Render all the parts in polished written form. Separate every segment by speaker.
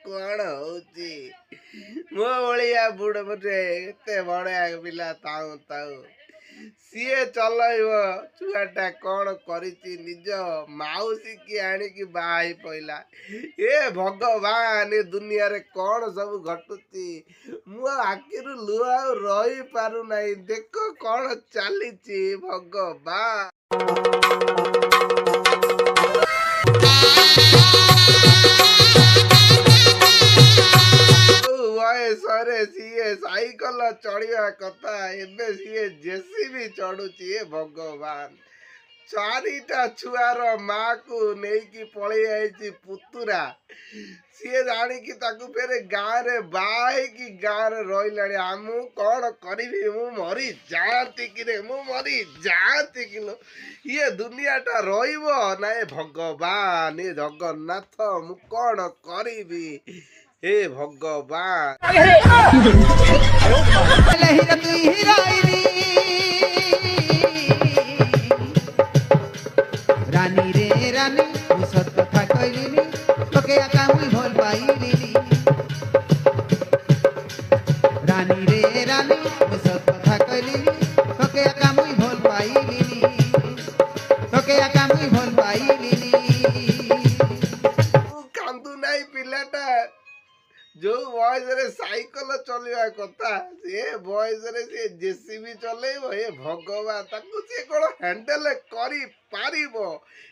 Speaker 1: କଣ ହଉଛି ମୋ ଭଳିଆ ବୁଢ ଗୋଟେ ଏତେ ବଢିଆ ପିଲା ଥାଉ ଥାଉ ସିଏ ଚଲେଇବ ଛୁଆଟା କଣ କରିଛି ନିଜ ମାଉସୀ କି ଆଣିକି ବାହା ହେଇ ପଇଲା। ଏ ଭଗବାନ ଏ ଦୁନିଆରେ କଣ ସବୁ ଘଟୁଛି ମୋ ଆଖିରୁ ଲୁହ ଆଉ ରହି ପାରୁନାହିଁ। ଦେଖ କଣ ଚାଲିଛି ଭଗବାନ। ବୟସରେ ସିଏ ସାଇକେଲ ଚଢିବା କଥା ଏବେ ସିଏ ଜେସିବି ଚଢୁଛି। ଏ ଭଗବାନ ଚାରିଟା ଛୁଆର ମାକୁ ନେଇକି ପଳେଇ ଆଇଛି ପୁତୁରା। ସିଏ ଜାଣିକି ତାକୁ ଫେରେ ଗାଁରେ ବାହା ହେଇକି ଗାଁରେ ରହିଲାଣି। ମୁଁ କଣ କରିବି ମୁଁ ମରି ଯାଆନ୍ତି କିରେ ମୁଁ ମରି ଯାଆନ୍ତି କିଲୋ ଇଏ ଦୁନିଆଟା ରହିବ ନା ଏ ଭଗବାନ ଏ ଜଗନ୍ନାଥ ମୁଁ କଣ କରିବି हे भगवान।
Speaker 2: रानी रे रानी सत कथा कहलिनी तोके आका मुई भल पाइलिनी। रानी रे रानी सत कथा कहलिनी तोके आका मुई भल पाइलिनी। तोके आका मुई भल पाइलिनी।
Speaker 1: कांदू नाही पिलाटा जो बयसरे साइकेल चलवा कथा से बयसरे से जेसीबी चलेइबो। ए भगवान ताकू से कोन हैंडल करी पारिबो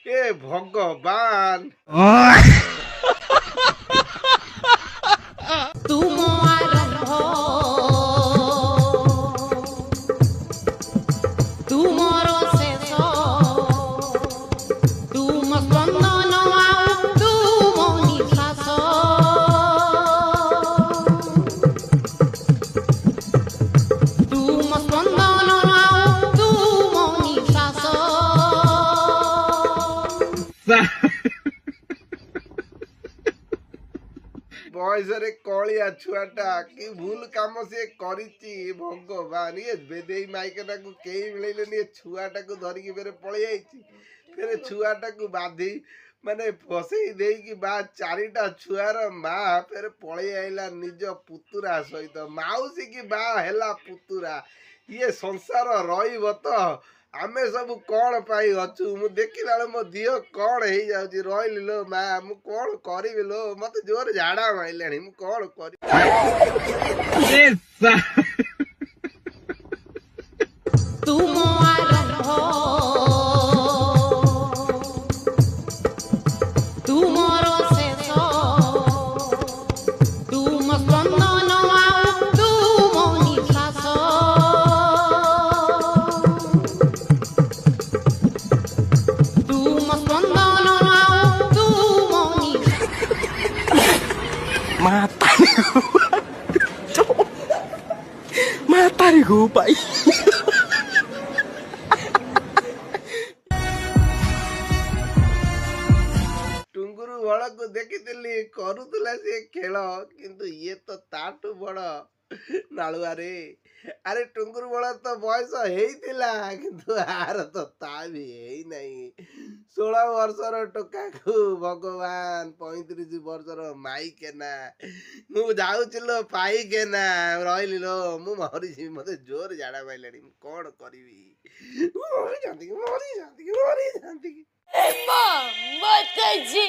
Speaker 1: ए भगवान।
Speaker 3: तुम आरंभ तुमर शेष तुम स्पंदन आउ तुम निश्वास तुम स्पंदन आउ तुम निश्वास।
Speaker 1: बयसरे कलिया छुआटा कि भूल काम से करिछि भगवान। ये बेदेई माइकटा को केही मिलेलेनी ए छुआटा को धरिकी फेरे पळै आइछि। फेरे छुआटा को बाधी माने फसेई देई बा चारिटा छुआर मा फेरे पळै आइला निज पुतुरा सहित माउसी की बा हेला पुतुरा। ये संसार रहिब तो आमे सब कौन पाई अच्छु मु देखिला मो दिह कौन हो जाउची रहिली लो मा मु कौन करिबि लो मते जोर झाड़ा माइलाणी मु कौन करि।
Speaker 3: तुम आरंभ तुमर शेष तुम स्पंदन आउ तुम निश्वास तुम स्पंदन आउ तुम
Speaker 4: Matariku, Pak.
Speaker 1: टुंगुरु बड़ को देखिली करुला से खेल किंतु ये तो ताटू बड़ नालुआ रे। अरे टुंगुरु बड़ तो बयस हेइतिला किंतु आर तो ता भी हेई नहीं। 16 वर्षर टोका को भगवान 35 वर्षर माई केना मु जाउचिलो पाई केना रहिली लो मु मरि मते जोर झाड़ा माइलाणी मु कोन करिवि मरि जानती मरि जानती।
Speaker 5: Mom, what the G?